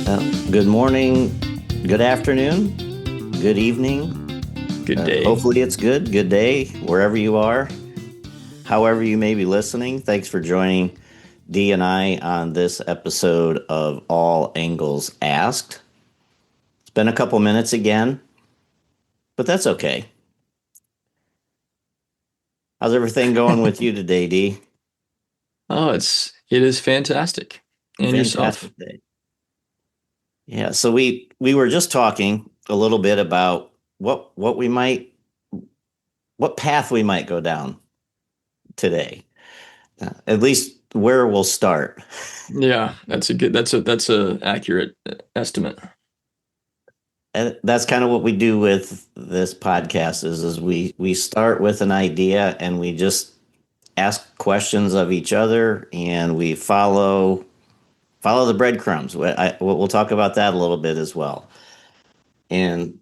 Good morning, good afternoon, good evening. Good day. Hopefully it's good. Good day, wherever you are, however you may be listening. Thanks for joining Dee and I on this episode of All Angles Asked. It's been a couple minutes again, but that's okay. How's everything going with you today, Dee? Oh, it is fantastic. And yourself? Fantastic day. Yeah, so we were just talking a little bit about what path we might go down today. At least where we'll start. Yeah, that's a accurate estimate. And that's kind of what we do with this podcast is we start with an idea and we just ask questions of each other and we follow the breadcrumbs. We'll talk about that a little bit as well. And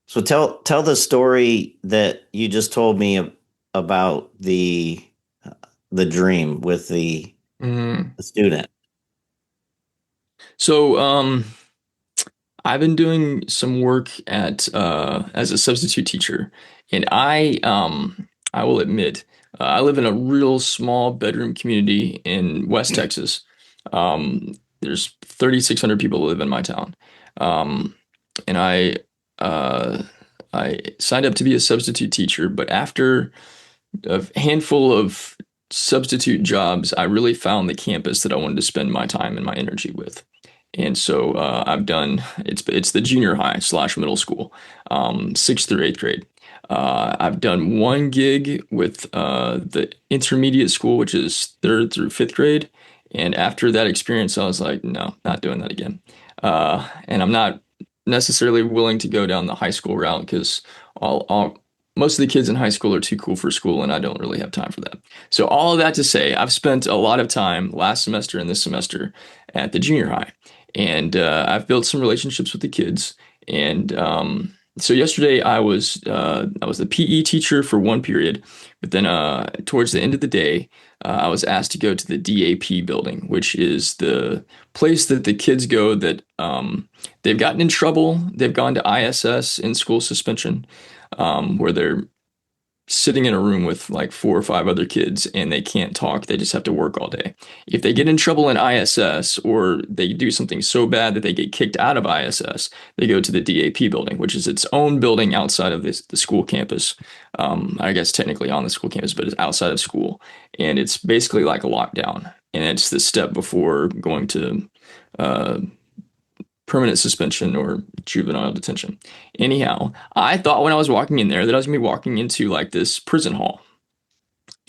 so tell the story that you just told me about the dream with Mhm. the student. So, I've been doing some work at as a substitute teacher, and I will admit, I live in a real small bedroom community in West Texas. There's 3,600 people that live in my town. Um, and uh, I signed up to be a substitute teacher, but after a handful of substitute jobs, I really found the campus that I wanted to spend my time and my energy with. And so I've done it's the junior high slash middle school, sixth through eighth grade. I've done one gig with the intermediate school, which is third through fifth grade. And after that experience, I was like, no, not doing that again. And I'm not necessarily willing to go down the high school route because all most of the kids in high school are too cool for school, and I don't really have time for that. So all of that to say, I've spent a lot of time last semester and this semester at the junior high, and I've built some relationships with the kids. And so yesterday I was the PE teacher for one period, but then towards the end of the day, I was asked to go to the DAP building, which is the place that the kids go that they've gotten in trouble. They've gone to ISS, in school suspension, where they're sitting in a room with like four or five other kids and they can't talk. They just have to work all day. If they get in trouble in ISS or they do something so bad that they get kicked out of ISS, they go to the DAP building, which is its own building outside of the school campus. I guess technically on the school campus, but it's outside of school. And it's basically like a lockdown. And it's the step before going to uh, permanent suspension or juvenile detention. Anyhow, I thought when I was walking in there that I was gonna be walking into like this prison hall,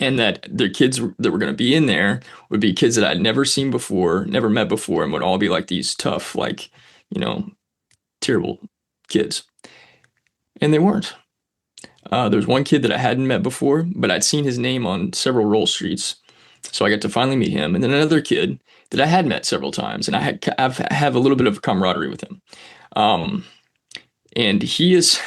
and that the kids that were gonna be in there would be kids that I'd never seen before, never met before, and would all be like these tough, like, you know, terrible kids. And they weren't. There was one kid that I hadn't met before, but I'd seen his name on several roll streets. So I got to finally meet him. And then another kid that I had met several times, and have a little bit of camaraderie with him. Um, and he is,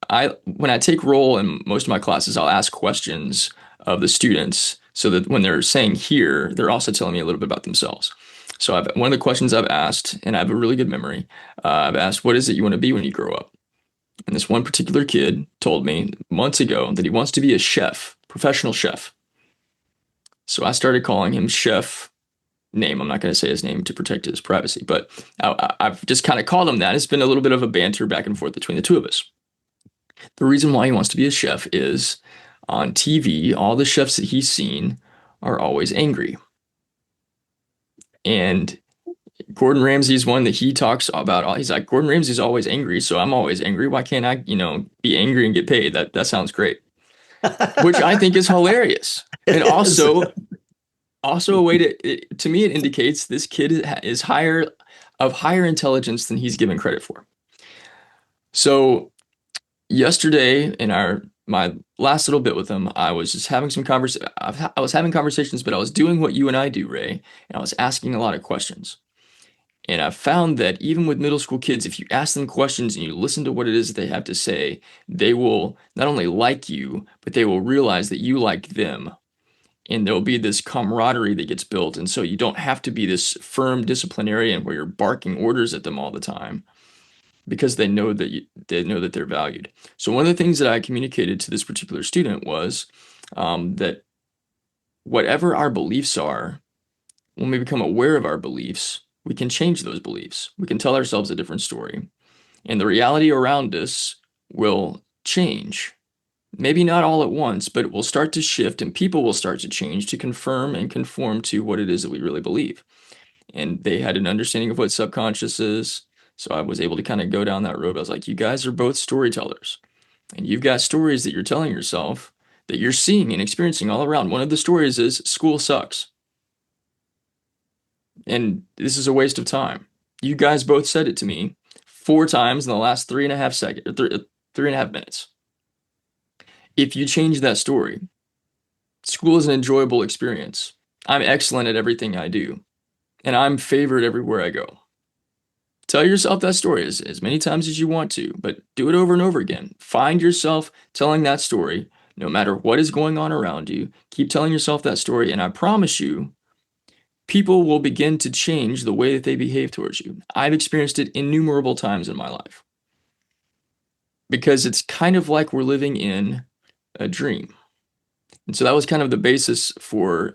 I when I take roll in most of my classes, I'll ask questions of the students so that when they're saying here, they're also telling me a little bit about themselves. So one of the questions I've asked, and I have a really good memory, I've asked, what is it you want to be when you grow up? And this one particular kid told me months ago that he wants to be a chef, professional chef. So I started calling him Chef Name. I'm not going to say his name to protect his privacy, but I've just kind of called him that. It's been a little bit of a banter back and forth between the two of us. The reason why he wants to be a chef is on TV, all the chefs that he's seen are always angry. And Gordon Ramsay's one that he talks about. He's like, Gordon Ramsay's always angry, so I'm always angry. Why can't I, be angry and get paid? That sounds great. Which I think is hilarious. And It is. also a way to me it indicates this kid is higher intelligence than he's given credit for. So yesterday in our my last little bit with him, I was just having some I was having conversations, but I was doing what you and I do, Ray, and I was asking a lot of questions. And I've found that even with middle school kids, if you ask them questions and you listen to what it is that they have to say, they will not only like you, but they will realize that you like them. and there'll be this camaraderie that gets built. And so you don't have to be this firm disciplinarian where you're barking orders at them all the time because they know that they're valued. So one of the things that I communicated to this particular student was that whatever our beliefs are, when we become aware of our beliefs, we can change those beliefs. We can tell ourselves a different story, and the reality around us will change. Maybe not all at once, but it will start to shift and people will start to change to confirm and conform to what it is that we really believe. And they had an understanding of what subconscious is. So I was able to kind of go down that road. I was like, you guys are both storytellers, and you've got stories that you're telling yourself that you're seeing and experiencing all around. One of the stories is school sucks. And this is a waste of time. You guys both said it to me 4 times in the last 3.5 seconds, 3.5 minutes. If you change that story, school is an enjoyable experience. I'm excellent at everything I do, and I'm favored everywhere I go. Tell yourself that story as many times as you want to, but do it over and over again. Find yourself telling that story no matter what is going on around you. Keep telling yourself that story, and I promise you, people will begin to change the way that they behave towards you. I've experienced it innumerable times in my life because it's kind of like we're living in a dream. And so that was kind of the basis for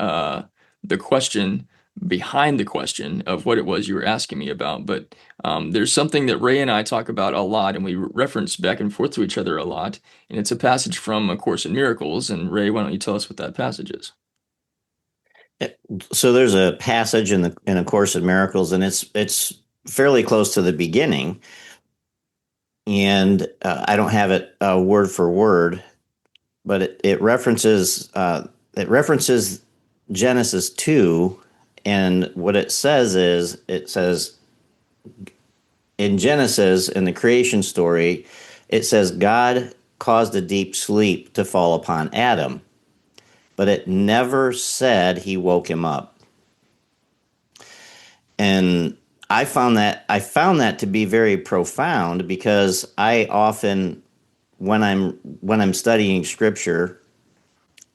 the question behind the question of what it was you were asking me about. But there's something that Ray and I talk about a lot, and we reference back and forth to each other a lot. And it's a passage from A Course in Miracles. And Ray, why don't you tell us what that passage is? So there's a passage in A Course in Miracles, and it's fairly close to the beginning, and I don't have it word for word, but it references Genesis 2, and what it says in Genesis, in the creation story, it says God caused a deep sleep to fall upon Adam, but it never said he woke him up. And I found that to be very profound, because I often, when I'm studying scripture,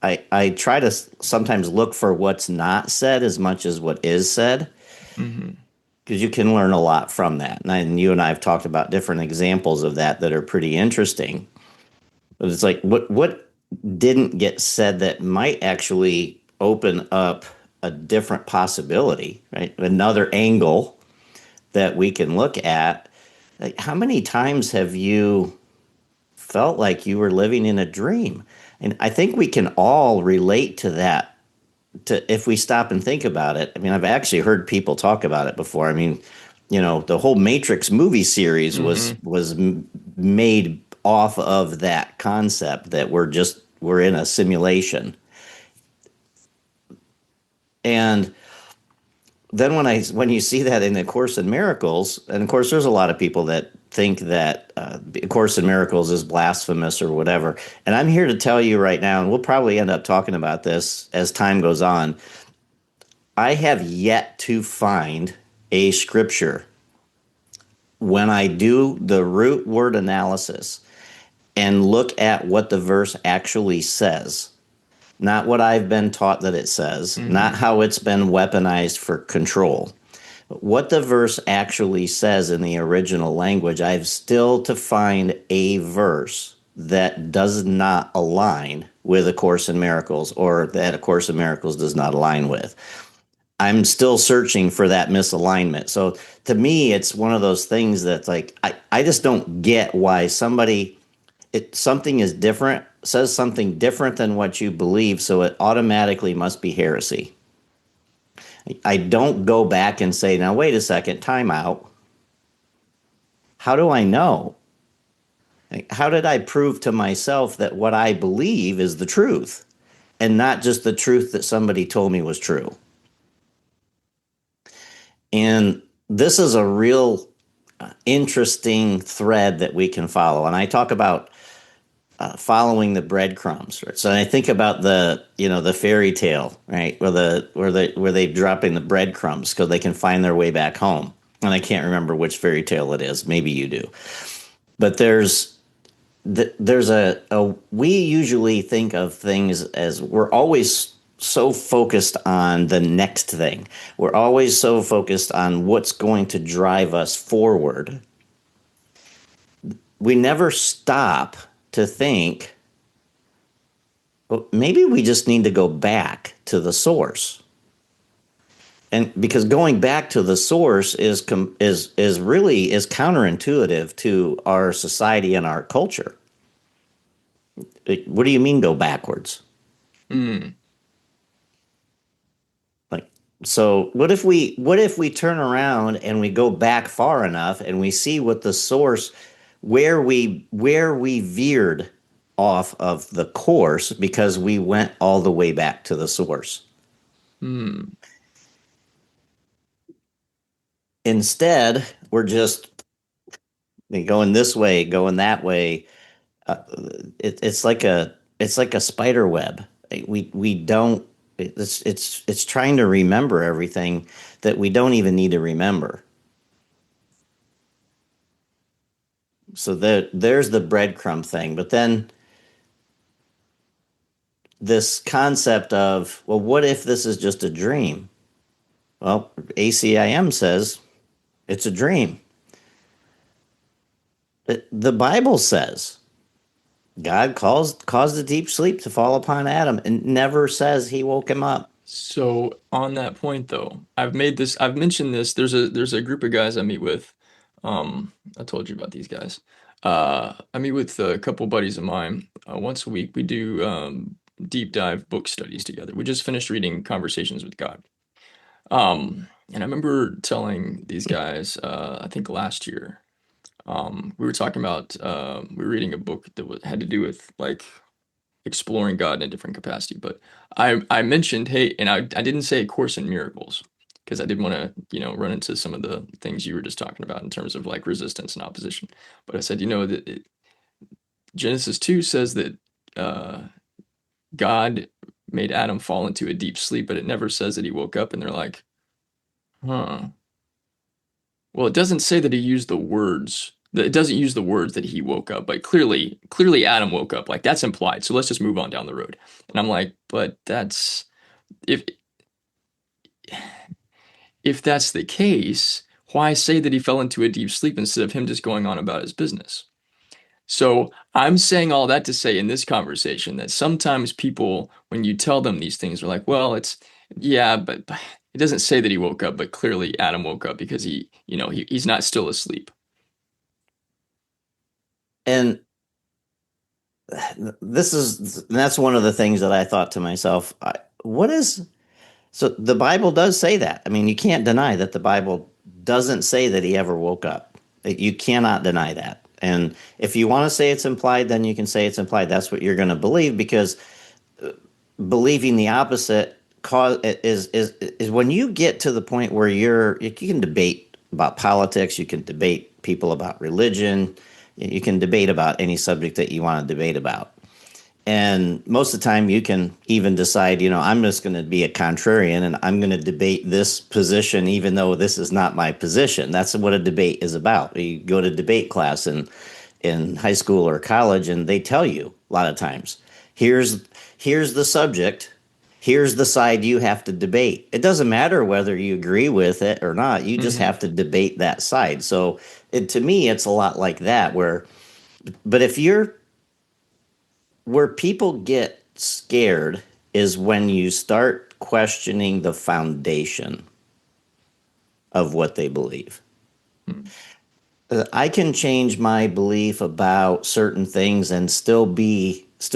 I try to sometimes look for what's not said as much as what is said, Mm-hmm. because you can learn a lot from that. And you and I have talked about different examples of that are pretty interesting. But it's like, what didn't get said that might actually open up a different possibility, right? Another angle that we can look at. Like, how many times have you felt like you were living in a dream? And I think we can all relate to that, to if we stop and think about it. I mean, I've actually heard people talk about it before. I mean, the whole Matrix movie series was Mm-hmm. made off of that concept that we're in a simulation. And then when you see that in the Course in Miracles, and of course there's a lot of people that think that Course in Miracles is blasphemous or whatever, and I'm here to tell you right now, and we'll probably end up talking about this as time goes on, I have yet to find a scripture, when I do the root word analysis and look at what the verse actually says, not what I've been taught that it says, not Mm-hmm. how it's been weaponized for control. What the verse actually says in the original language, I've still to find a verse that does not align with A Course in Miracles, or that A Course in Miracles does not align with. I'm still searching for that misalignment. So to me, it's one of those things that's like, I just don't get why something is different, says something different than what you believe, so it automatically must be heresy. I don't go back and say, now wait a second, time out. How do I know? How did I prove to myself that what I believe is the truth and not just the truth that somebody told me was true? And this is a real interesting thread that we can follow. And I talk about following the breadcrumbs. Right? So I think about the fairy tale, right, where they dropping the breadcrumbs because they can find their way back home. And I can't remember which fairy tale it is. Maybe you do. But there's we usually think of things as we're always so focused on the next thing. We're always so focused on what's going to drive us forward. We never stop to think, well, maybe we just need to go back to the source. And because going back to the source is really is counterintuitive to our society and our culture. What do you mean go backwards? Mm. Like, so what if we turn around and we go back far enough and we see what the source, where we veered off of the course because we went all the way back to the source. Mm. Instead, we're just going this way, going that way. uh, it's like a spider web. We don't. It's trying to remember everything that we don't even need to remember. So there's the breadcrumb thing. But then this concept of, well, what if this is just a dream? Well, ACIM says it's a dream. The Bible says God caused a deep sleep to fall upon Adam and never says he woke him up. So on that point though, I've mentioned this. There's a group of guys I meet with. I told you about these guys. I meet with a couple buddies of mine once a week. We do deep dive book studies together. We just finished reading Conversations with God. And I remember telling these guys, I think last year, we were talking about we were reading a book that had to do with like exploring God in a different capacity. But I mentioned, hey, and I didn't say Course in Miracles because I didn't want to, run into some of the things you were just talking about in terms of like resistance and opposition. But I said, that Genesis 2 says that God made Adam fall into a deep sleep, but it never says that he woke up. And they're like, huh. Well, it doesn't say that he used the words. It doesn't use the words that he woke up, but clearly Adam woke up. Like that's implied. So let's just move on down the road. And I'm like, but that's if if that's the case, why say that he fell into a deep sleep instead of him just going on about his business? So I'm saying all that to say in this conversation that sometimes people, when you tell them these things, are like, well, yeah, but it doesn't say that he woke up, but clearly Adam woke up because he's not still asleep. And that's one of the things that I thought to myself, what is so the Bible does say that. I mean, you can't deny that the Bible doesn't say that he ever woke up. You cannot deny that. And if you want to say it's implied, then you can say it's implied. That's what you're going to believe, because believing the opposite is when you get to the point where you can debate about politics, you can debate people about religion, you can debate about any subject that you want to debate about. And most of the time, you can even decide, I'm just going to be a contrarian and I'm going to debate this position, even though this is not my position. That's what a debate is about. You go to debate class in high school or college, and they tell you a lot of times, here's the subject, here's the side you have to debate. It doesn't matter whether you agree with it or not. You just Hmm. have to debate that side. So to me, it's a lot like that. But if you're where people get scared is when you start questioning the foundation of what they believe. I can change my belief about certain things and still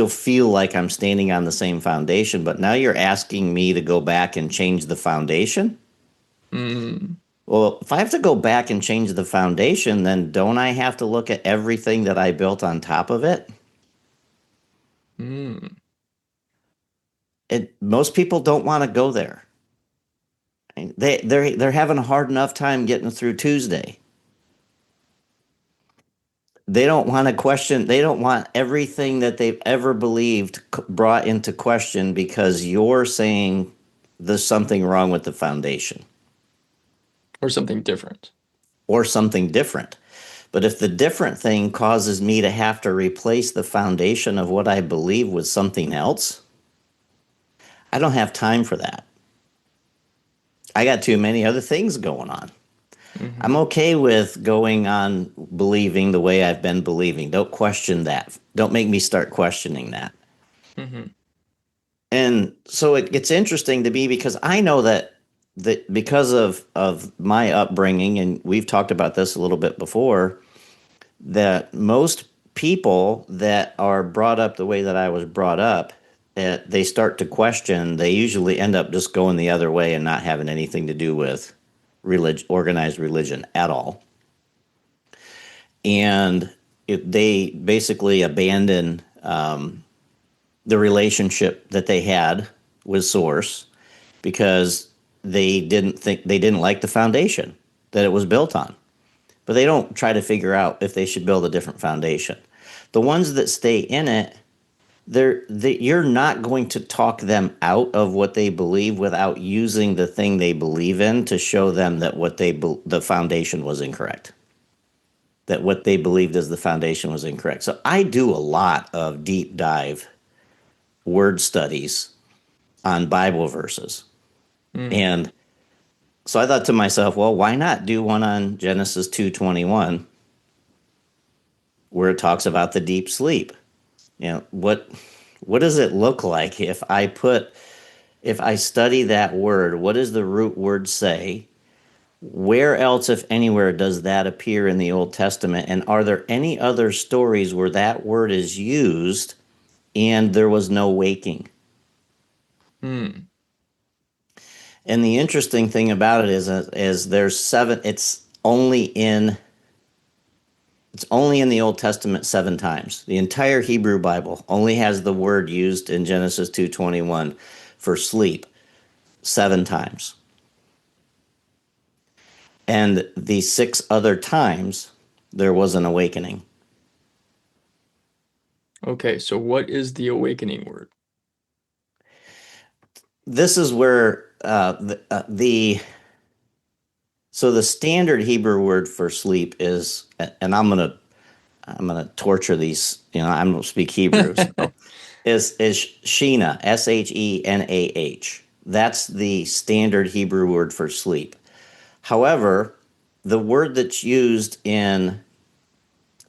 feel like I'm standing on the same foundation, but now you're asking me to go back and change the foundation? Mm. Well, if I have to go back and change the foundation, then don't I have to look at everything that I built on top of it? Mm. Most people don't want to go there. They're having a hard enough time getting through Tuesday. They don't want to question. They don't want everything that they've ever believed brought into question because you're saying there's something wrong with the foundation Or something different. or something different. But if the different thing causes me to have to replace the foundation of what I believe with something else, I don't have time for that. I got too many other things going on. I'm Hmm. okay with going on believing the way I've been believing. Don't question that. Don't make me start questioning that. Hmm. And so it gets interesting to me because I know that because of my upbringing, and we've talked about this a little bit before, that most people that are brought up the way that I was brought up, they start to question. They usually end up just going the other way and not having anything to do with organized religion at all. And they basically abandon the relationship that they had with Source because they didn't like the foundation that it was built on. But they don't try to figure out if they should build a different foundation. The ones that stay in it, you're not going to talk them out of what they believe without using the thing they believe in to show them that the foundation was incorrect. That what they believed as the foundation was incorrect. So I do a lot of deep dive word studies on Bible verses. Mm. And so I thought to myself, well, why not do one on Genesis 2:21 where it talks about the deep sleep? What does it look like if I study that word, what does the root word say? Where else, if anywhere, does that appear in the Old Testament? And are there any other stories where that word is used and there was no waking? Mm. And the interesting thing about it is there's seven. It's only in the Old Testament 7 times. The entire Hebrew Bible only has the word used in Genesis 2:21 for sleep 7 times. And the 6 other times there was an awakening. Okay, so what is the awakening word? This is where the so the standard Hebrew word for sleep is, and I'm gonna torture these. I don't speak Hebrew, so is Shena, Shenah. That's the standard Hebrew word for sleep. However, the word that's used in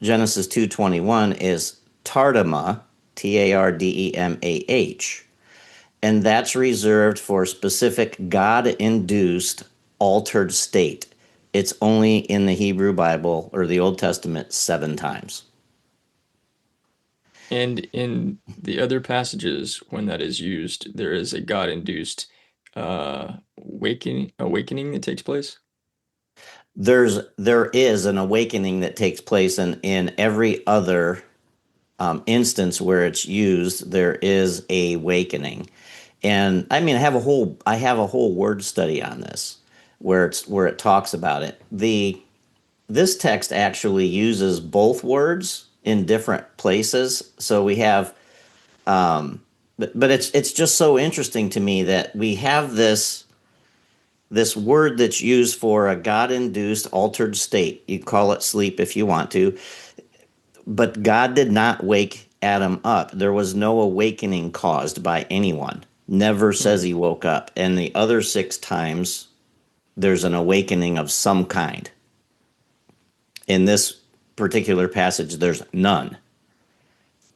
Genesis 2:21 is tardema, Tardemah, and that's reserved for specific God-induced altered state. It's only in the Hebrew Bible or the Old Testament 7 times. And in the other passages, when that is used, there is a God-induced awakening that takes place. There is an awakening that takes place in every other instance where it's used. There is a awakening, and I mean I have a whole word study on this where it talks about it. The This text actually uses both words in different places. So we have, but it's just so interesting to me that we have this word that's used for a God-induced altered state. You call it sleep if you want to, but God did not wake Adam up. There was no awakening caused by anyone. Never says Hmm. he woke up. And the other 6 times, there's an awakening of some kind. In this particular passage, there's none.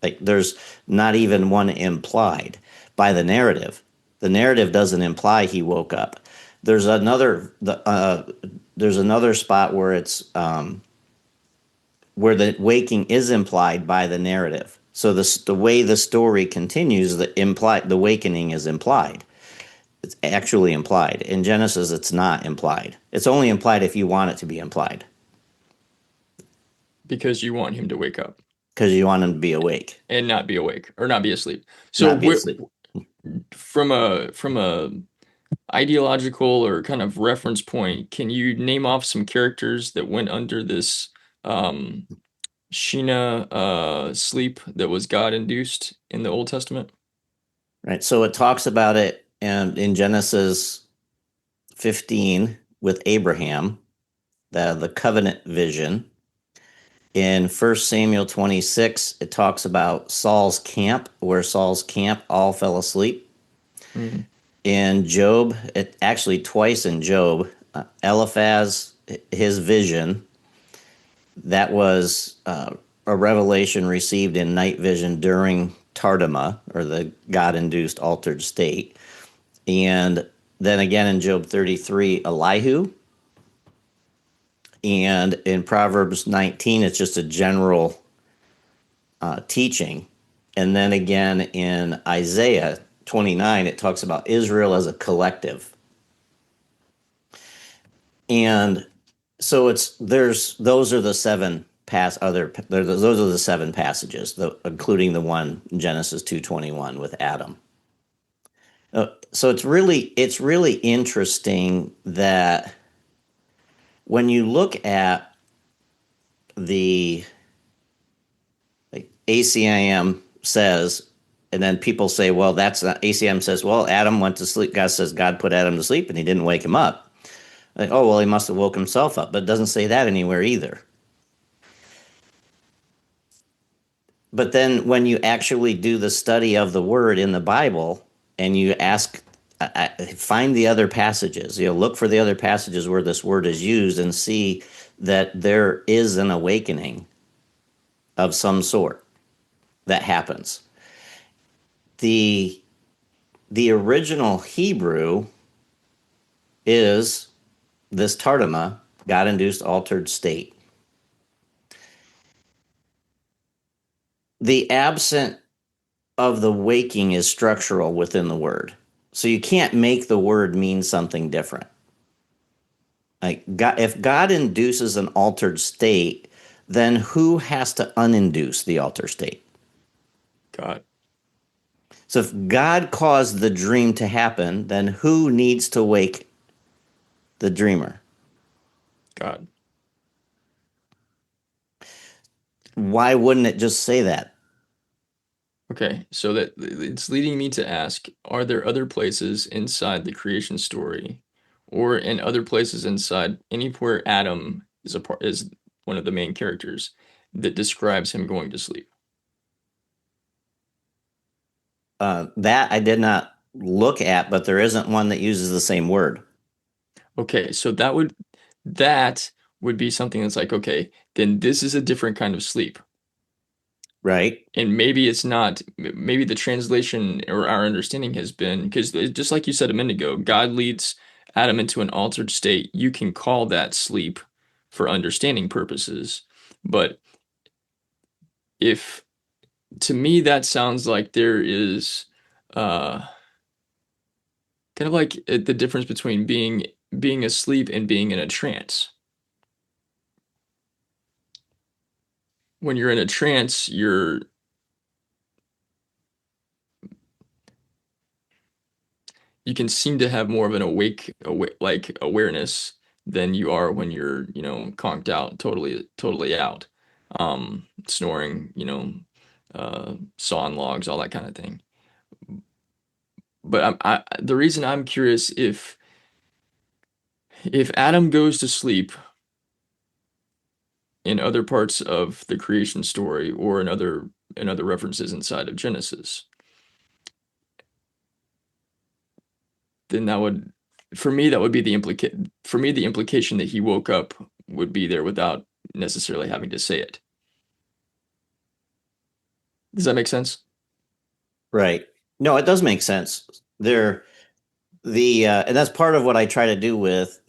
Like there's not even one implied by the narrative. The narrative doesn't imply he woke up. There's another spot where it's where the waking is implied by the narrative. So the way the story continues, the awakening is implied. It's actually implied. In Genesis, it's not implied. It's only implied if you want it to be implied Because you want him to wake up because you want him to be awake, and not be awake or not be asleep. So not be asleep. from a ideological or kind of reference point, can you name off some characters that went under this um Sheena sleep that was God induced in the Old Testament? Right. So it talks about it in Genesis 15 with Abraham, the covenant vision. In 1 Samuel 26, it talks about Saul's camp, where Saul's camp all fell asleep. Mm, In Job, it actually twice in Job, Eliphaz, his vision, that was a revelation received in night vision during Tardama, or the God induced altered state. And then again in Job 33, Elihu. And in Proverbs 19, it's just a general teaching. And then again in Isaiah 29, it talks about Israel as a collective. And so it's there's those are the those are the seven passages, including the one in Genesis 2:21 with Adam. So it's really interesting that when you look at the like ACIM says, and then people say, well, that's not ACIM says, well, Adam went to sleep. God says God put Adam to sleep and he didn't wake him up. Like, oh, well, he must have woke himself up, but it doesn't say that anywhere either. But then when you actually do the study of the word in the Bible and you find the other passages, look for the other passages where this word is used and see that there is an awakening of some sort that happens. The the original Hebrew is this Tardama, God induced altered state. The absent of the waking is structural within the word. So you can't make the word mean something different. Like God, if God induces an altered state, then who has to uninduce the altered state? God, So if God caused the dream to happen, then who needs to wake the dreamer? God. Why wouldn't it just say that? Okay, so that it's leading me to ask, are there other places inside the creation story or in other places inside anywhere Adam is one of the main characters that describes him going to sleep? That I did not look at, but there isn't one that uses the same word, Okay, so that would be something that's like, okay, then this is a different kind of sleep. right? And maybe it's not, maybe the translation or our understanding has been, because just like you said a minute ago, God leads Adam into an altered state. You can call that sleep for understanding purposes. But if to me, that sounds like there is uh, kind of like the difference between being asleep and being in a trance. When you're in a trance, you can seem to have more of an like awareness than you are when you're, conked out, totally out, snoring, sawing logs, all that kind of thing. But the reason I'm curious if Adam goes to sleep in other parts of the creation story or in other references inside of Genesis, then that would, for me, that would be the implication that he woke up would be there without necessarily having to say it. Does that make sense? Right. No, it does make sense. And that's part of what I try to do with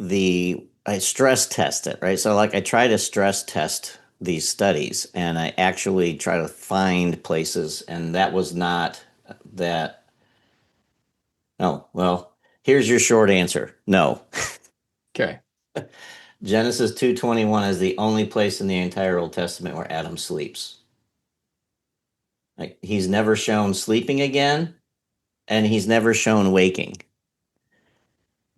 I stress test it, right? So like I try to stress test these studies and I actually try to find places, and that was not that. Oh, well, here's your short answer. No. Okay. Genesis 2:21 is the only place in the entire Old Testament where Adam sleeps. Like he's never shown sleeping again, and he's never shown waking.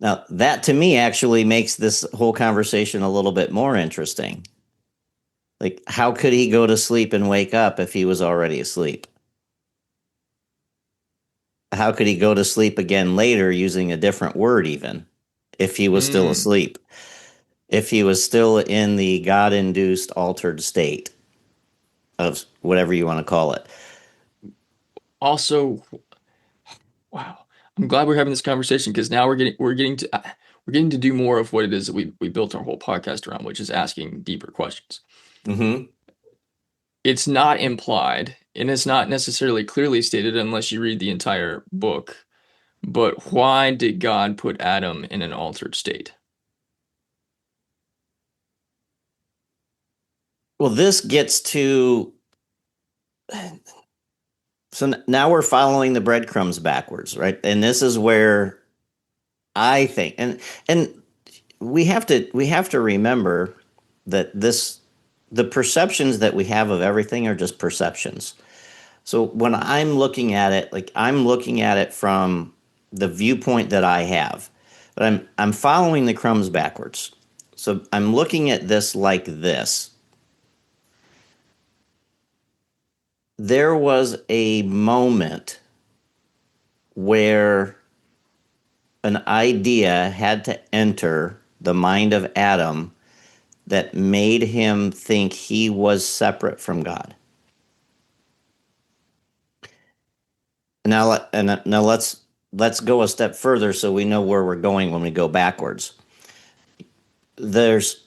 Now, that to me actually makes this whole conversation a little bit more interesting. Like, how could he go to sleep and wake up if he was already asleep? How could he go to sleep again later using a different word, even if he was still Mm. asleep? If he was still in the God induced altered state of whatever you want to call it. Also, wow. I'm glad we're having this conversation because now we're getting to do more of what it is that we built our whole podcast around, which is asking deeper questions. Hmm. It's not implied and it's not necessarily clearly stated unless you read the entire book. But why did God put Adam in an altered state? Well, this gets to now we're following the breadcrumbs backwards, right? And this is where I think, and we have to remember that the perceptions that we have of everything are just perceptions. So when I'm looking at it, like I'm looking at it from the viewpoint that I have, but I'm following the crumbs backwards. So I'm looking at this like this. There was a moment where an idea had to enter the mind of Adam that made him think he was separate from God. Now let's go a step further so we know where we're going when we go backwards. There's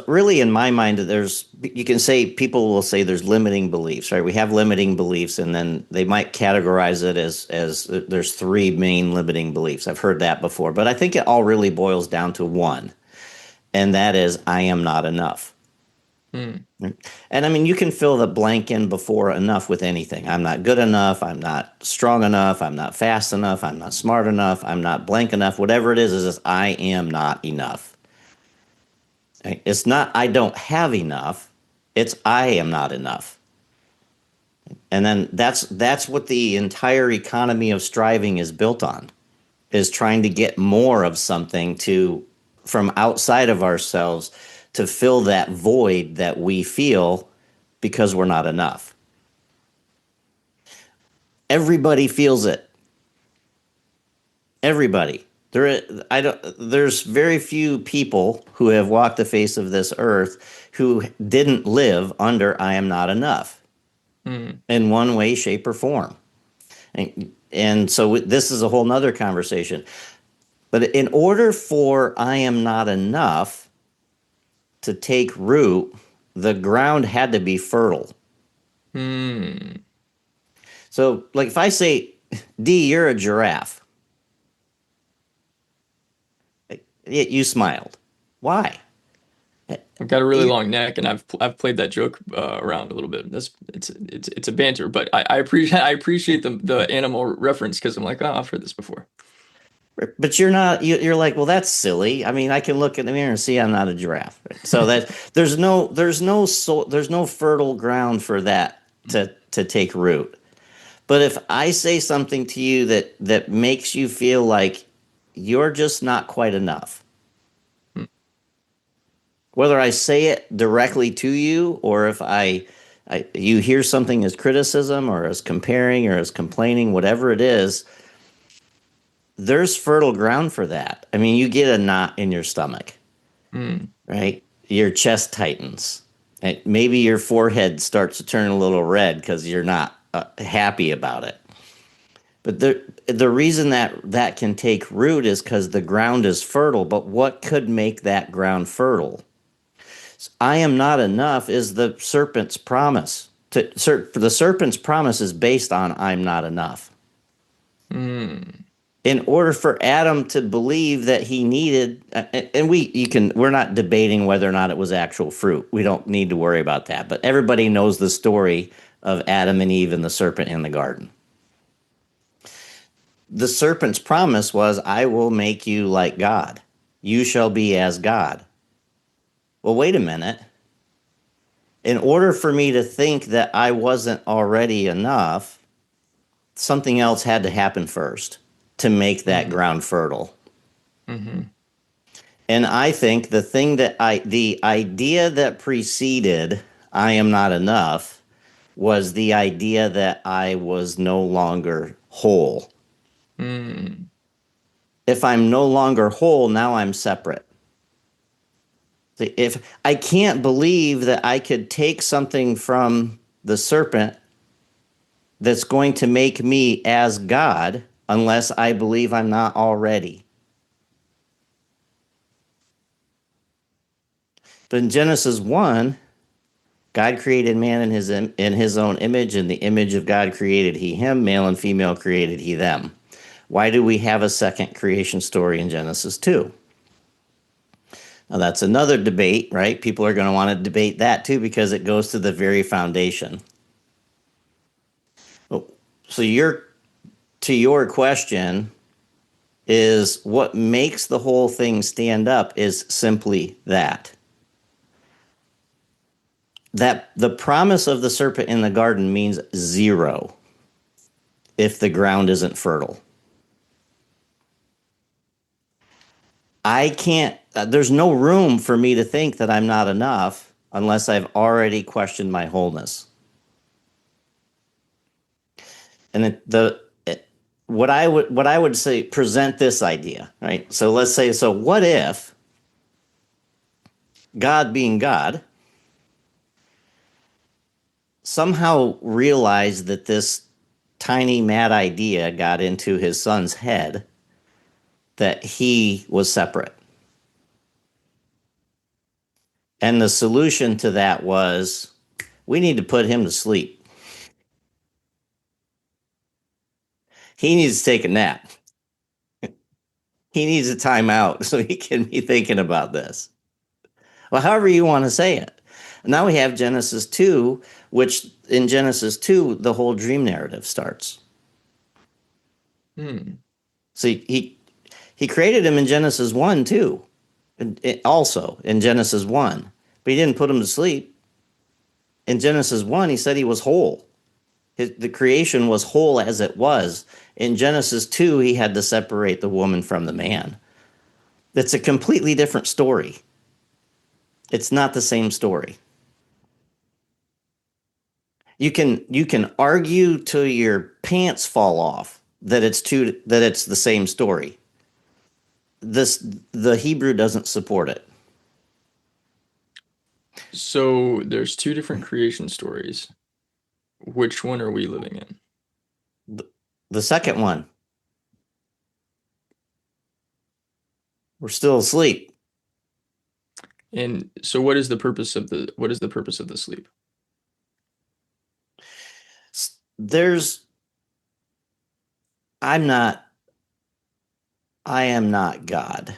really in my mind there's you can say people will say there's limiting beliefs, right? We have limiting beliefs, and then they might categorize it as there's three main limiting beliefs. I've heard that before, but I think it all really boils down to one, and that is I am not enough. Hmm. And I mean, you can fill the blank in before enough with anything. I'm not good enough. I'm not strong enough. I'm not fast enough. I'm not smart enough. I'm not blank enough. Whatever it is just, I am not enough. It's not I don't have enough. It's I am not enough. And then that's what the entire economy of striving is built on, is trying to get more of something to from outside of ourselves to fill that void that we feel because we're not enough. Everybody feels it. Everybody. There's very few people who have walked the face of this earth who didn't live under I am not enough Hmm. in one way, shape, or form. And so this is a whole nother conversation. But in order for I am not enough to take root, the ground had to be fertile. Hmm. So, like if I say, D, you're a giraffe, you smiled. Why? I've got a really You, long neck, and I've played that joke around a little bit. It's a banter, but I appreciate the animal reference because I'm like, oh, I've heard this before. but you're not. You're like, well, that's silly. I mean, I can look in the mirror and see I'm not a giraffe. So that there's no fertile ground for that to take root. But if I say something to you that makes you feel like you're just not quite enough, Hmm. whether I say it directly to you or if you hear something as criticism or as comparing or as complaining, whatever it is, there's fertile ground for that. I mean, you get a knot in your stomach, Hmm. right? Your chest tightens. And maybe your forehead starts to turn a little red because you're not happy about it. But the reason that can take root is because the ground is fertile. But what could make that ground fertile? I am not enough is the serpent's promise. The serpent's promise is based on I'm not enough. Hmm. In order for Adam to believe that he needed, and we're not debating whether or not it was actual fruit. We don't need to worry about that. But everybody knows the story of Adam and Eve and the serpent in the garden. The serpent's promise was, I will make you like God. You shall be as God. Well, wait a minute. In order for me to think that I wasn't already enough, something else had to happen first to make that Hmm. ground fertile. Hmm. And I think the idea that preceded I am not enough was the idea that I was no longer whole. Hmm. If I'm no longer whole, now I'm separate. If I can't believe that I could take something from the serpent that's going to make me as God, unless I believe I'm not already. But in Genesis 1, God created man in his own image. In the image of God created he him, male and female created he them. Why do we have a second creation story in Genesis 2? Now, that's another debate, right? People are going to want to debate that too because it goes to the very foundation. So, to your question, is what makes the whole thing stand up is simply that the promise of the serpent in the garden means zero if the ground isn't fertile. I can't, there's no room for me to think that I'm not enough unless I've already questioned my wholeness. And what I would say, present this idea, right? So let's say, so what if God being God somehow realized that this tiny mad idea got into his son's head that he was separate? And the solution to that was we need to put him to sleep. He needs to take a nap. He needs a timeout so he can be thinking about this. Well, however you want to say it. Now we have Genesis 2, which in Genesis 2, the whole dream narrative starts. So he created him in Genesis 1 too, also in Genesis 1, but he didn't put him to sleep. In Genesis 1, he said he was whole. The creation was whole as it was. In Genesis 2, he had to separate the woman from the man. It's a completely different story. It's not the same story. You can argue till your pants fall off that it's the same story. The Hebrew doesn't support it. So there's two different creation stories. Which one are we living in? The second one. We're still asleep. And so what is the purpose of the sleep? There's I am not God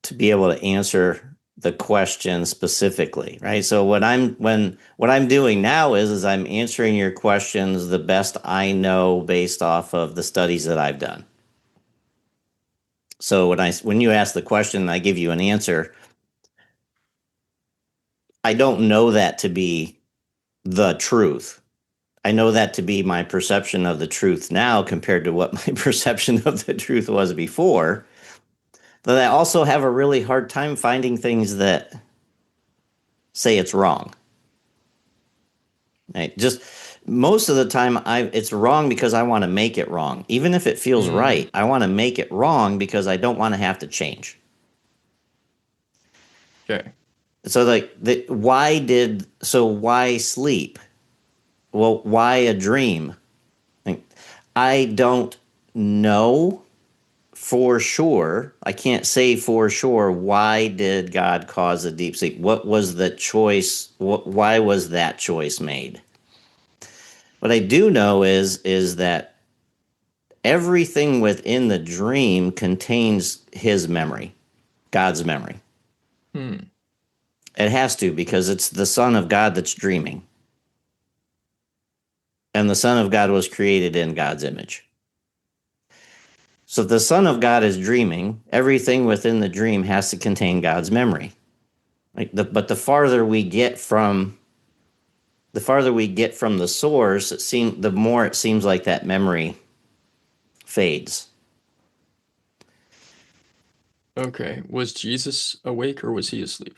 to be able to answer the question specifically, right? So what I'm doing now is I'm answering your questions the best I know based off of the studies that I've done. So when you ask the question and I give you an answer, I don't know that to be the truth. I know that to be my perception of the truth now compared to what my perception of the truth was before. But I also have a really hard time finding things that say it's wrong. Right? Just most of the time, it's wrong because I want to make it wrong. Even if it feels right, I want to make it wrong because I don't want to have to change. Okay. So why sleep? Well, why a dream? I don't know for sure. I can't say for sure why did God cause a deep sleep? What was the choice? Why was that choice made? What I do know is that everything within the dream contains his memory, God's memory. It has to because it's the Son of God that's dreaming. And the Son of God was created in God's image. So if the Son of God is dreaming, everything within the dream has to contain God's memory. But the farther we get from the source, the more it seems like that memory fades. Okay. Was Jesus awake or was he asleep?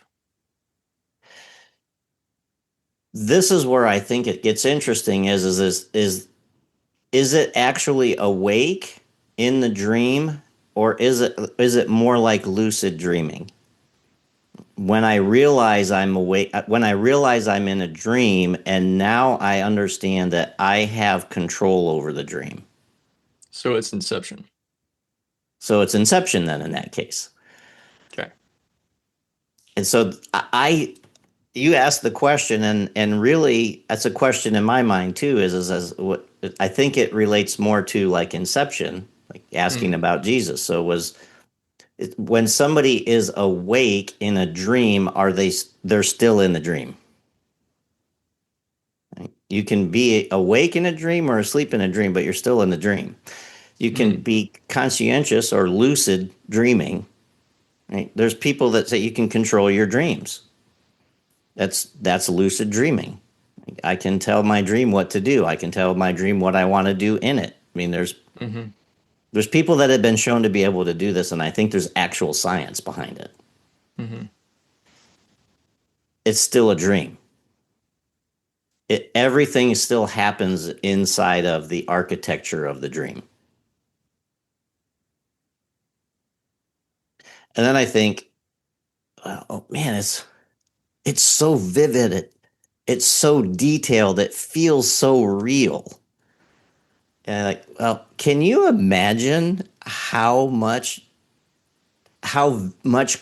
This is where I think it gets interesting is it actually awake in the dream, or is it more like lucid dreaming? When I realize I'm awake, when I realize I'm in a dream, and now I understand that I have control over the dream. So it's Inception. So it's inception then in that case. Okay. And so you asked the question, and really that's a question in my mind too. Is as what I think it relates more to like inception, like asking Mm, about Jesus. So when somebody is awake in a dream, are they're still in the dream? Right? You can be awake in a dream or asleep in a dream, but you're still in the dream. You can mm, be conscientious or lucid dreaming. Right? There's people that say you can control your dreams. That's lucid dreaming. I can tell my dream what to do. I can tell my dream what I want to do in it. I mean, mm-hmm, there's people that have been shown to be able to do this, and I think there's actual science behind it. mm-hmm. It's still a dream. Everything still happens inside of the architecture of the dream. And then I think, oh man, it's so vivid. It's so detailed. It feels so real. And like, well, can you imagine how much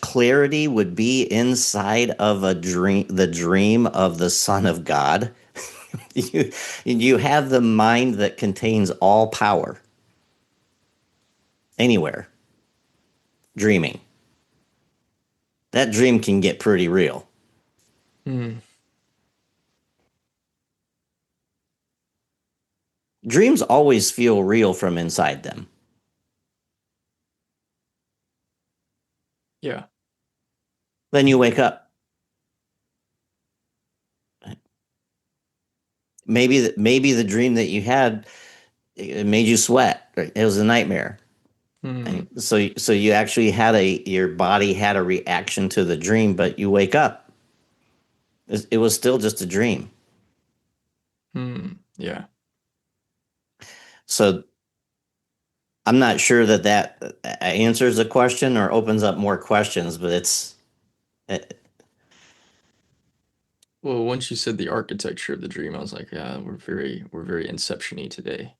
clarity would be inside of a dream, the dream of the Son of God? you you have the mind that contains all power anywhere, dreaming. That dream can get pretty real. Mm, Dreams always feel real from inside them. yeah. Then you wake up. Maybe the dream that you had, it made you sweat. Right? It was a nightmare. Mm, And so you actually your body had a reaction to the dream, but you wake up. It was still just a dream. yeah. So I'm not sure that answers the question or opens up more questions, but it, Well, once you said the architecture of the dream, I was like, yeah, we're very Inception-y today.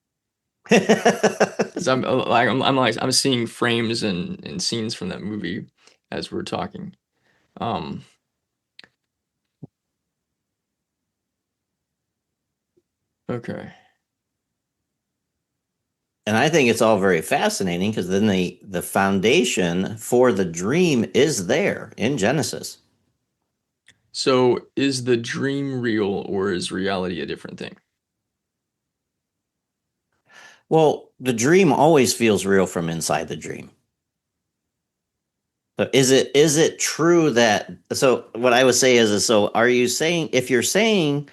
Because I'm seeing frames and scenes from that movie as we're talking. Um, okay. and I think it's all very fascinating because then the foundation for the dream is there in Genesis. So is the dream real or is reality a different thing? Well, the dream always feels real from inside the dream. So is it true that so what I would say is so are you saying if you're saying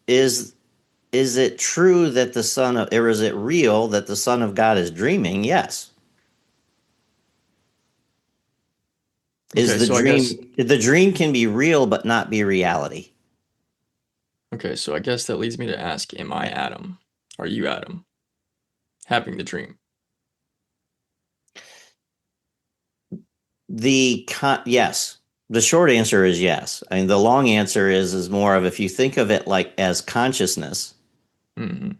is is it true that the son of or is it real that the son of God is dreaming? Yes. Is Okay, so I guess the dream can be real but not be reality? I guess that leads me to ask, am I Adam? Are you Adam having the dream? Yes. The short answer is yes. I mean the long answer is more of if you think of it like as consciousness, Hmm.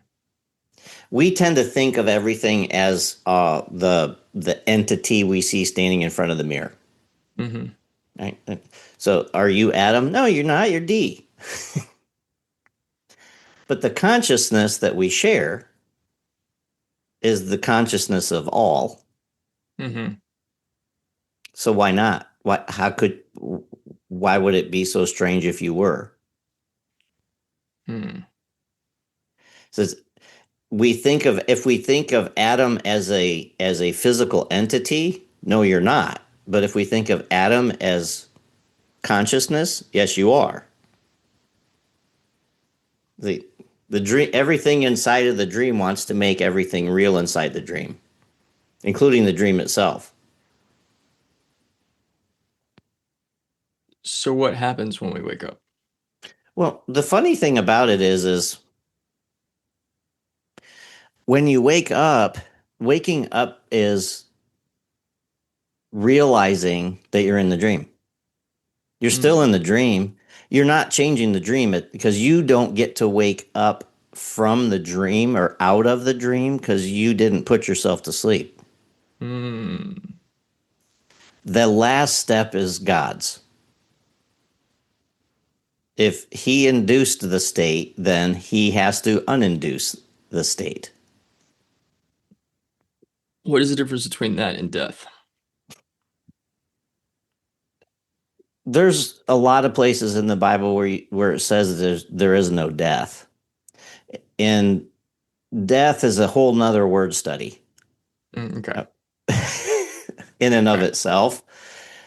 we tend to think of everything as the entity we see standing in front of the mirror. Hmm. Right? So are you Adam? No, you're not. You're D. But the consciousness that we share is the consciousness of all. Hmm. So why not? Why would it be so strange if you were? Hmm. So we think of if we think of Adam as a physical entity, no, you're not. But if we think of Adam as consciousness, yes, you are. The the dream everything inside of the dream wants to make everything real inside the dream, including the dream itself. So what happens when we wake up? Well, the funny thing about it is when you waking up is realizing that you're in the dream. You're still Mm, in the dream. You're not changing the dream because you don't get to wake up from the dream or out of the dream because you didn't put yourself to sleep. Hmm. The last step is God's. If he induced the state, then he has to uninduce the state. What is the difference between that and death? There's a lot of places in the Bible where it says there is no death. And death is a whole nother word study Okay. in and of Okay. itself.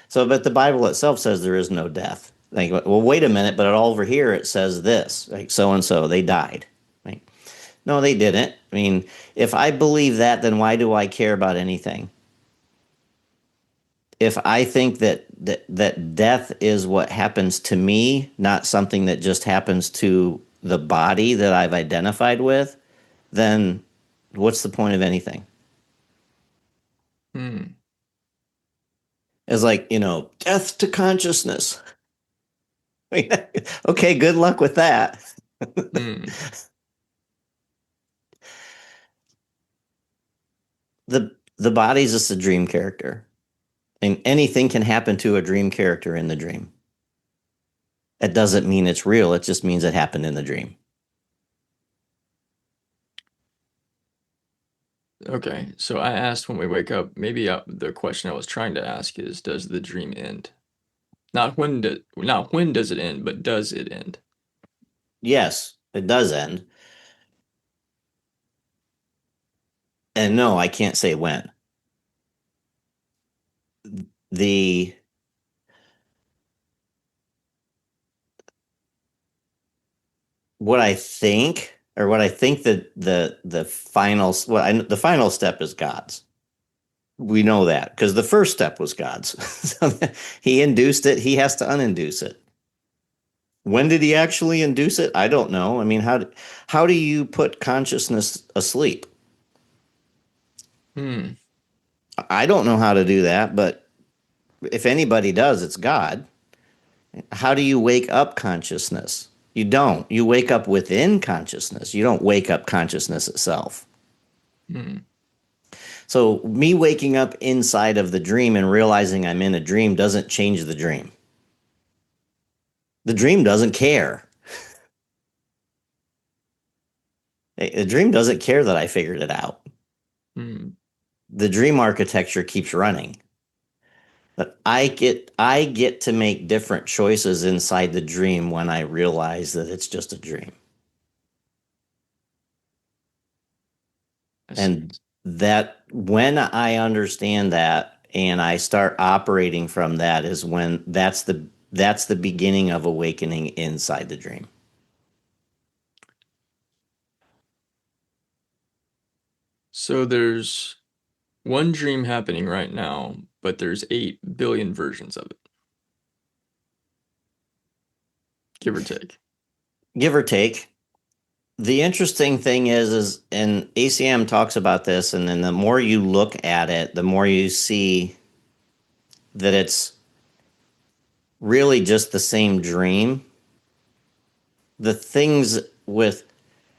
So, but the Bible itself says there is no death. Like, well, wait a minute, but all over here it says this, like so and so, they died. Like, no, they didn't. I mean, if I believe that, then why do I care about anything? If I think that death is what happens to me, not something that just happens to the body that I've identified with, then what's the point of anything? Hmm. It's like, death to consciousness. Okay, good luck with that. Hmm. The body's just a dream character. And anything can happen to a dream character in the dream. It doesn't mean it's real, it just means it happened in the dream. Okay. So I asked when we wake up, maybe the question I was trying to ask is, does the dream end? Not when does it end, but does it end? Yes, it does end. And no, I can't say when. The what I think or what I think that the final the final step is God's. We know that because the first step was God's. So he induced it, he has to uninduce it. When did he actually induce it? I don't know. I mean, how do you put consciousness asleep? Hmm. I don't know how to do that, but if anybody does, it's God. How do you wake up consciousness? You don't. You wake up within consciousness. You don't wake up consciousness itself. Hmm. So, me waking up inside of the dream and realizing I'm in a dream doesn't change the dream. The dream doesn't care. The dream doesn't care that I figured it out. Hmm. The dream architecture keeps running. But I get to make different choices inside the dream when I realize that it's just a dream. I see. And that when I understand that and I start operating from that is when that's the beginning of awakening inside the dream. So there's one dream happening right now, but there's 8 billion versions of it, give or take. Give or take. The interesting thing is and ACM talks about this, and then the more you look at it, the more you see that it's really just the same dream. The things with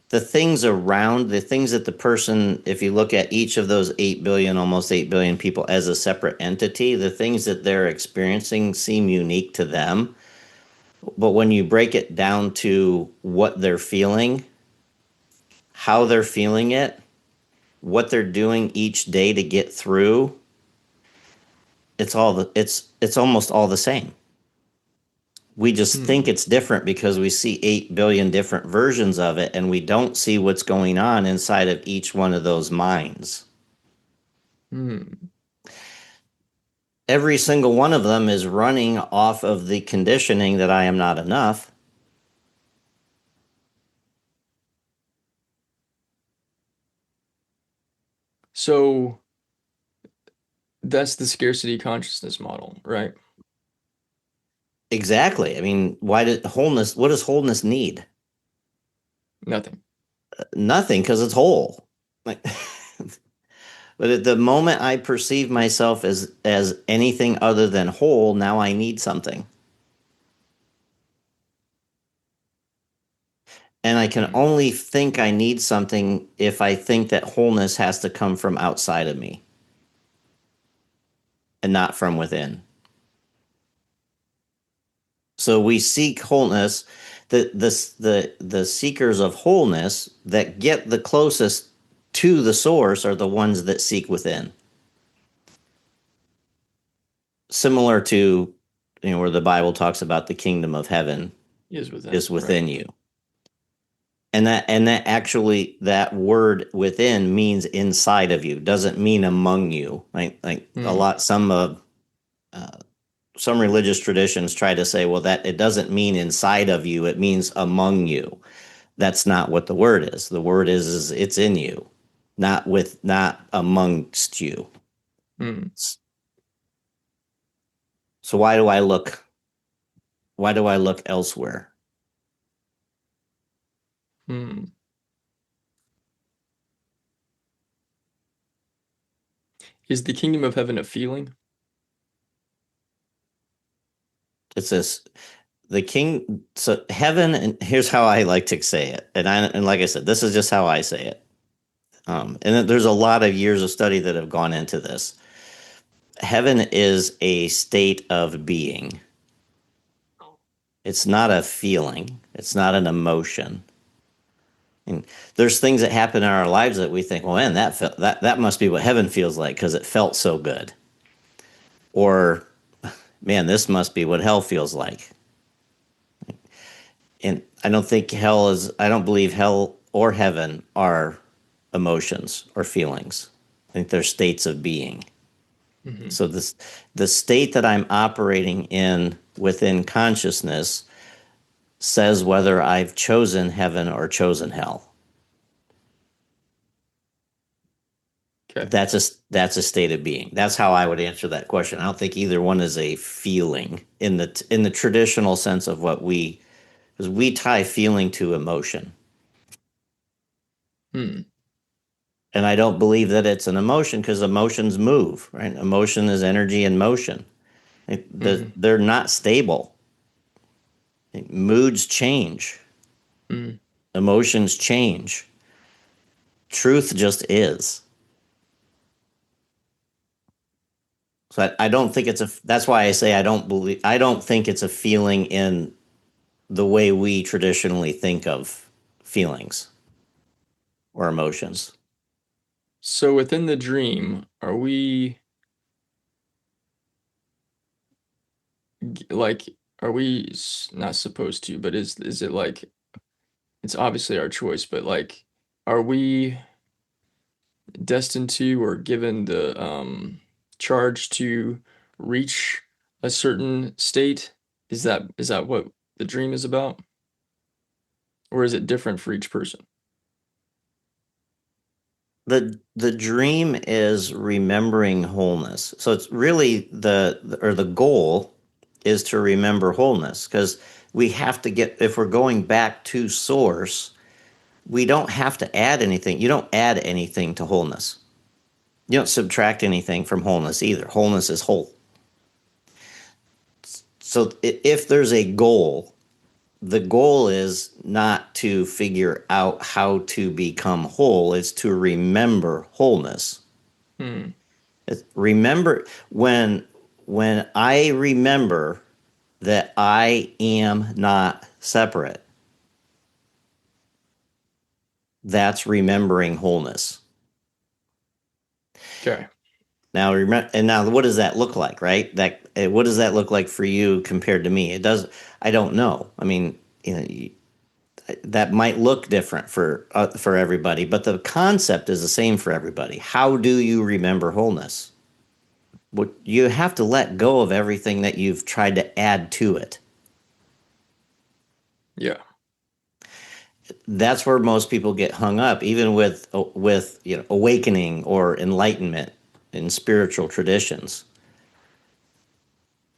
the things around the things that the person, if you look at each of those 8 billion, almost 8 billion people as a separate entity, the things that they're experiencing seem unique to them. But when you break it down to what they're feeling, how they're feeling it, what they're doing each day to get through, it's almost all the same. We just think Hmm. it's different because we see 8 billion different versions of it and we don't see what's going on inside of each one of those minds. Hmm. Every single one of them is running off of the conditioning that I am not enough. So that's the scarcity consciousness model, right? Exactly. I mean, what does wholeness need? Nothing. Nothing, because it's whole. Like, but at the moment I perceive myself as anything other than whole, now I need something. And I can Mm. only think I need something if I think that wholeness has to come from outside of me and not from within. So we seek wholeness. The seekers of wholeness that get the closest to the source are the ones that seek within. Similar to, where the Bible talks about the kingdom of heaven Is within, is right? within you. And that actually, that word within means inside of you, doesn't mean among you. Like a Mm. lot, uh, some religious traditions try to say, well, that it doesn't mean inside of you, it means among you. That's not what the word is. The word is it's in you, not amongst you. Mm. So why do I look elsewhere? Mm. Is the kingdom of heaven a feeling? It's this the king. So heaven, and here's how I like to say it, and like I said, this is just how I say it. And there's a lot of years of study that have gone into this. Heaven is a state of being. It's not a feeling. It's not an emotion. And there's things that happen in our lives that we think, well, man, that must be what heaven feels like because it felt so good. Or, man, this must be what hell feels like. And I don't believe hell or heaven are emotions or feelings. I think they're states of being. Hmm. So the state that I'm operating in within consciousness says whether I've chosen heaven or chosen hell. Okay. That's a state of being. That's how I would answer that question. I don't think either one is a feeling in the traditional sense of what because we tie feeling to emotion. Hmm. And I don't believe that it's an emotion because emotions move, right? Emotion is energy in motion. Hmm. They're not stable. Moods change, Hmm. emotions change. Truth just is. So I don't think that's why I say I don't think it's a feeling in the way we traditionally think of feelings or emotions. So within the dream, are we like, are we not supposed to, but is it like, it's obviously our choice, but like, are we destined to or given the charge to reach a certain state? Is that what the dream is about? Or is it different for each person? The dream is remembering wholeness. So it's really the goal is to remember wholeness because we have to get if we're going back to source, we don't have to add anything. You don't add anything to wholeness. You don't subtract anything from wholeness either. Wholeness is whole. So if there's a goal, the goal is not to figure out how to become whole, it's to remember wholeness. Hmm. Remember when I remember that I am not separate, that's remembering wholeness. Okay. Now remember, and now what does that look like, right? What does that look like for you compared to me? It does. I don't know. I mean, that might look different for everybody, but the concept is the same for everybody. How do you remember wholeness? What you have to let go of everything that you've tried to add to it. Yeah. That's where most people get hung up, even with awakening or enlightenment in spiritual traditions.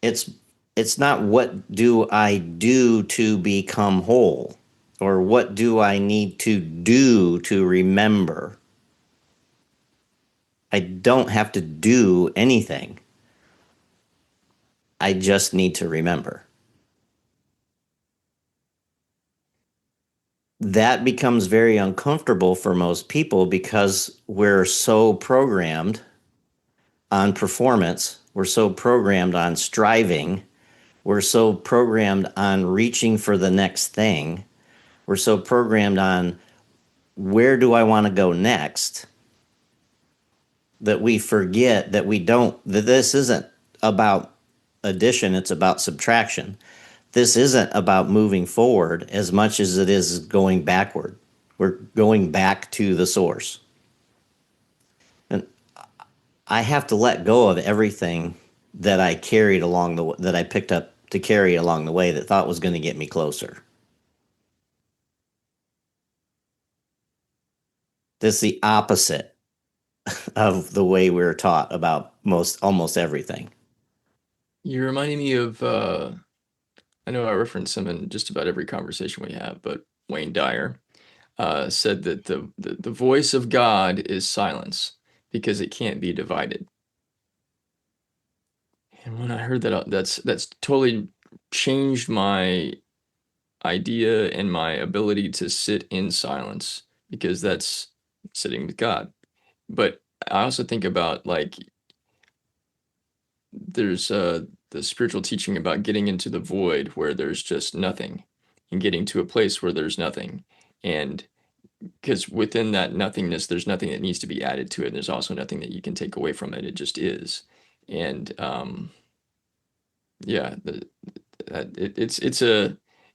It's it's not what do I do to become whole, or what do I need to do to remember. I don't have to do anything. I just need to remember. that becomes very uncomfortable for most people because we're so programmed on performance, we're so programmed on striving, we're so programmed on reaching for the next thing, we're so programmed on where do I want to go next, that we forget that we don't, that this isn't about addition, it's about subtraction. This isn't about moving forward as much as it is going backward. We're going back to the source. And I have to let go of everything that I carried along that I picked up to carry along the way that thought was going to get me closer. That's the opposite of the way we're taught about most almost everything. You're reminding me of, I know I reference him in just about every conversation we have, but Wayne Dyer said that the voice of God is silence because it can't be divided. And when I heard that, that's totally changed my idea and my ability to sit in silence because that's sitting with God. But I also think about like there's the spiritual teaching about getting into the void where there's just nothing and getting to a place where there's nothing. And because within that nothingness, there's nothing that needs to be added to it. There's also nothing that you can take away from it. It just is. And yeah,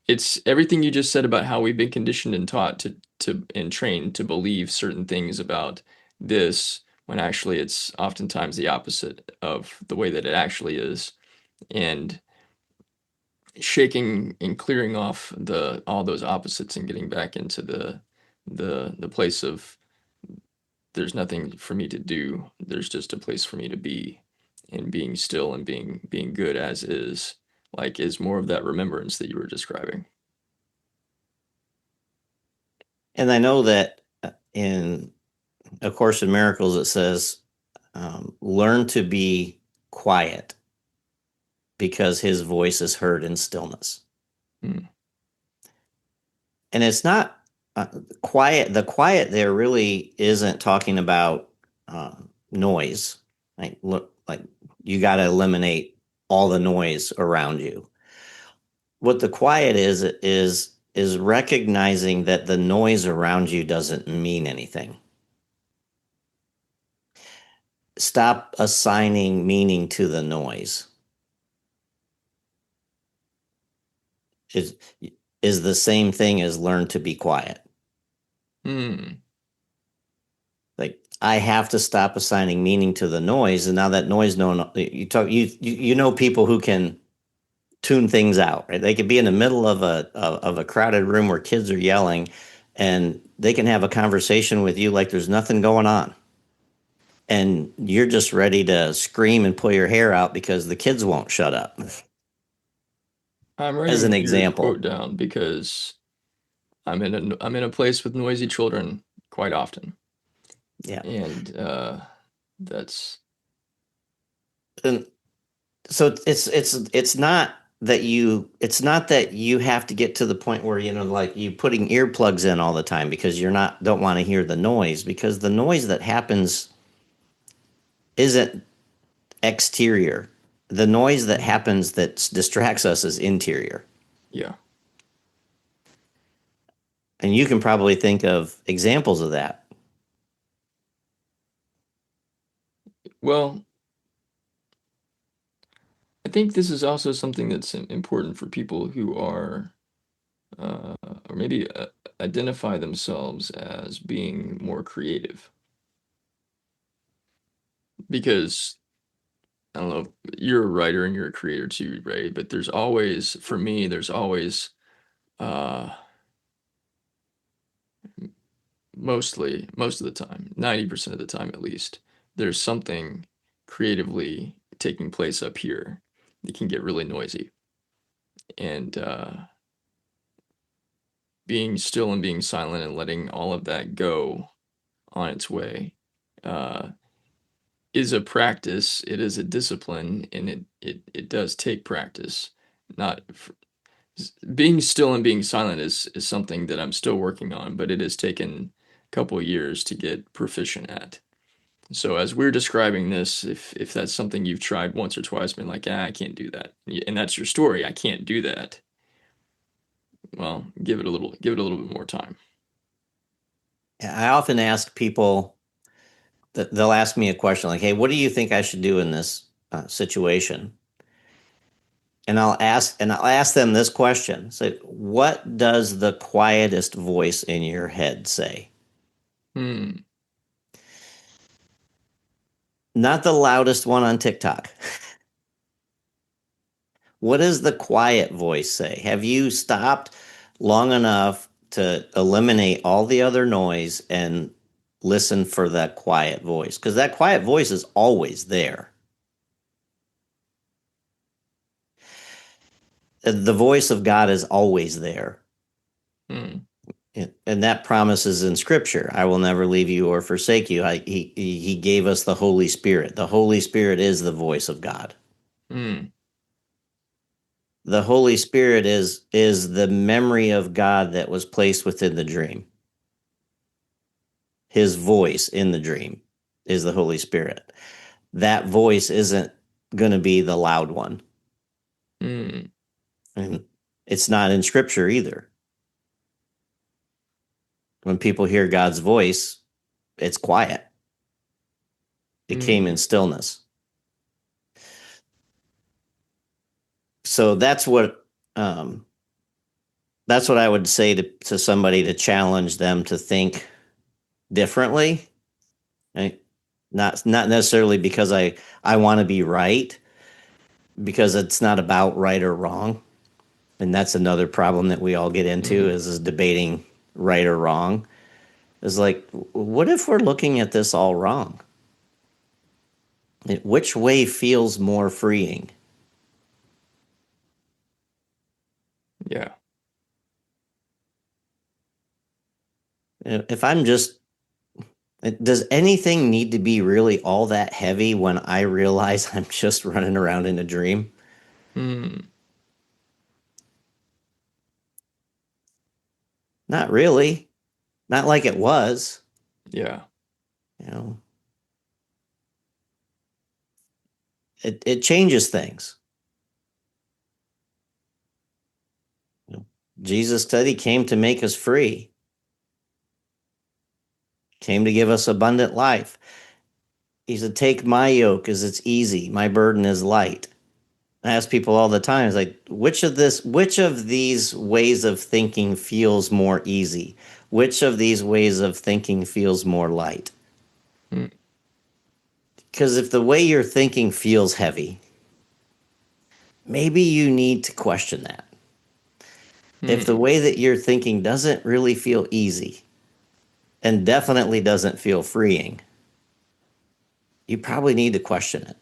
it's everything you just said about how we've been conditioned and taught to and trained to believe certain things about this when actually it's oftentimes the opposite of the way that it actually is. And shaking and clearing off the all those opposites and getting back into the place of there's nothing for me to do. There's just a place for me to be, and being still and being good as is, like is more of that remembrance that you were describing. And I know that in A Course in Miracles, it says, learn to be quiet because his voice is heard in stillness. Hmm. And it's not quiet. The quiet there really isn't talking about noise. Like, look, like you got to eliminate all the noise around you. What the quiet is recognizing that the noise around you doesn't mean anything. Stop assigning meaning to the noise. Is is the same thing as learn to be quiet. Hmm. Like I have to stop assigning meaning to the noise, and now that noise, no, you talk, you know people who can tune things out, right? They could be in the middle of a crowded room where kids are yelling, and they can have a conversation with you like there's nothing going on, and you're just ready to scream and pull your hair out because the kids won't shut up. I'm As an writing your quote example, down because I'm in a place with noisy children quite often, yeah, and that's and so it's not that you have to get to the point where like you putting earplugs in all the time because you're not don't want to hear the noise, because the noise that happens isn't exterior. The noise that mhm. happens that distracts us is interior. Yeah. And you can probably think of examples of that. Well, I think this is also something that's important for people who are or maybe identify themselves as being more creative because I don't know, you're a writer and you're a creator too, right? But there's always, for me, there's always, uh, most of the time, 90% of the time at least, there's something creatively taking place up here. It can get really noisy. And being still and being silent and letting all of that go on its way uh, is a practice. It is a discipline, and it does take practice. Not Being still and being silent is something that I'm still working on, but it has taken a couple of years to get proficient at. So as we're describing this, if that's something you've tried once or twice, been like, I can't do that, and that's your story, I can't do that. Well, give it a little bit more time. I often ask people that they'll ask me a question like, "Hey, what do you think I should do in this situation?" And I'll ask them this question: "So, what does the quietest voice in your head say? Hmm. Not the loudest one on TikTok. What does the quiet voice say? Have you stopped long enough to eliminate all the other noise and listen for that quiet voice? Because that quiet voice is always there. The voice of God is always there. Hmm. And that promise is in Scripture. I will never leave you or forsake you. He gave us the Holy Spirit. The Holy Spirit is the voice of God. Hmm. The Holy Spirit is the memory of God that was placed within the dream. His voice in the dream is the Holy Spirit. That voice isn't going to be the loud one. Hmm. And it's not in Scripture either. When people hear God's voice, it's quiet. It came in Hmm. stillness. So um, that's what I would say to somebody to challenge them to think differently. Right? Not necessarily because I want to be right, because it's not about right or wrong. And that's another problem that we all get into Hmm. is debating right or wrong. Is like, what if we're looking at this all wrong? Which way feels more freeing? Yeah. If I'm just, does anything need to be really all that heavy when I realize I'm just running around in a dream? Hmm. Not really. Not like it was. Yeah. You know, it changes things. You know, Jesus said he came to make us free, came to give us abundant life. He said, "Take my yoke, as it's easy. My burden is light." I ask people all the time, it's like, which of these ways of thinking feels more easy? Which of these ways of thinking feels more light? Hmm. Because if the way you're thinking feels heavy, maybe you need to question that. If the Hmm. way that you're thinking doesn't really feel easy and definitely doesn't feel freeing, you probably need to question it.